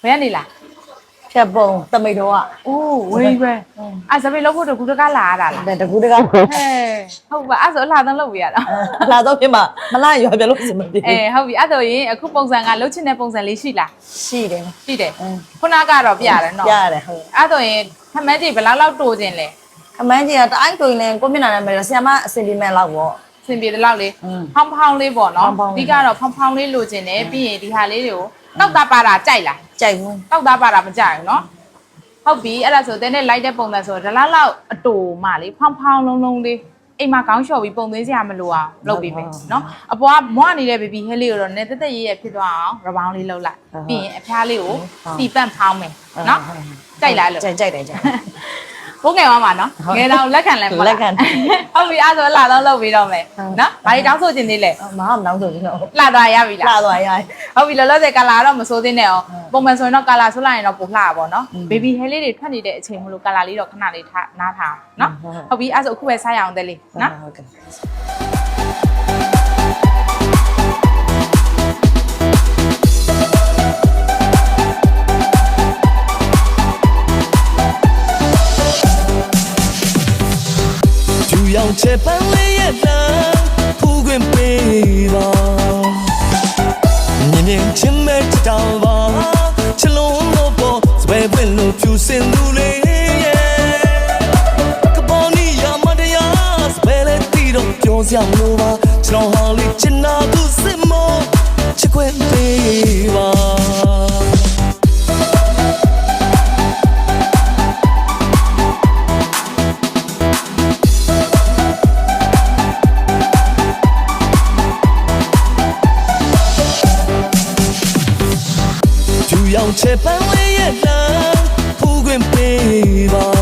ဘယ်ကနေလာ ဖြတ်ပုံတမိတ်တော့ အိုးဝေးပဲအဲ့စပယ်လောက်ဖို့တကူတကလာရတာလား တကူတက ဟဲ့ဟုတ်ပါအဲ့ဆိုအလှသုံးလုပ်ပြရတာ လာတော့ဖြစ်မှာမလားရွာပြလို့စမပြေ ဟုတ်ပြီအဲ့ဆိုရင်အခုပုံစံကလှုပ်ချင်တဲ့ပုံစံလေးရှိလား ရှိတယ် ရှိတယ်ခုနကတော့ပြရတယ်နော် ပြရတယ်ဟုတ် အဲ့ဆိုရင်ခမန်းကြီးဘယ်လောက်တိုးခြင်းလဲ အမန်းကြီးကတအိုက်တွင်လဲကိုမျက်နှာနဲ့မယ်ဆရာမအစင်ဒီမဲ့လောက်ပေါ့ စင်ပြေတဲ့လောက်လေးဖောင်းဖောင်းလေးပေါ့နော်အဓိကတော့ဖောင်းဖောင်းလေးလိုချင်တယ်ပြီးရင်ဒီဟာလေးတွေကိုတောက်တာပါတာကြိုက်လား ကြိုက်ဘူး တောက်သားပါတာမကြဘူးเนาะဟုတ်ပြီအဲ့ဒါဆိုတဲ့နဲ့လိုက်တဲ့ပုံစံဆိုဒလားလောက်အတူမှလေဖောင်းဖောင်းလုံးလုံးလေးအိမ်မှာခေါင်းလျှော်ပြီးပုံသွင်းစရာမလိုအောင်လုပ်ပြီးမယ်เนาะအပွားမွားနေတဲ့ baby hair လေးကိုတော့နဲ့တက်တက်ရေးရဖြစ်သွားအောင်ရပောင်းလေးလှုပ်လိုက်ပြီးရင်အဖျားလေးကိုစီပန့်ဖောင်းမယ်เนาะကြိုက်လားလို့ ကြိုက်တယ်ကြိုက် ဘိုးငယ်သွားမှာเนาะငယ်တော့လက်ခံလဲမလား လက်ခံ ဟုတ်ပြီအဲ့ဆိုလာတော့လုပ်ပြီးတော့မယ်เนาะဘာကြီးတောင်းဆိုခြင်းသေးလဲ မမနောင်းဆိုပြီးတော့ လှသွားရပြီလား လာသွားရ ဟုတ်ပြီလောလောဆယ်ကာလာတော့မစိုးသေးနဲ့အောင်ပုံမှန်ဆိုရင်တော့ကာလာဆိုလိုက်ရင်တော့ပိုလှပါပေါ့နော် baby hair လေးတွေထွက်နေတဲ့အချိန်မလို့ကာလာလေးတော့ခဏလေးထားနားထားအောင်နော်ဟုတ်ပြီအဲ့ဆိုအခုပဲစားရအောင်တဲ့လေးနော် ဟုတ်ကဲ့ ရောင်ချပန်းလေးရဲ့တန်ဖူးခွင့်ပေးပါမြင်မြင်ချင်းမဲ့တောင်းပါချလုံးလို့ပေါ်စပယ်ပွင့်လို့ဖြူစင်သူလေးရဲ့ကပေါ်နီယာမတရားစပယ်လေးတီတော့ပြောစရာမလိုပါကျွန်တော်ဟာလေးချင်နာသူစစ်မောချစ်ခွင့်ပေးပါရောင်ချပန်းလေးရဲ့တန်ဖူးခွင့်ပေးပါ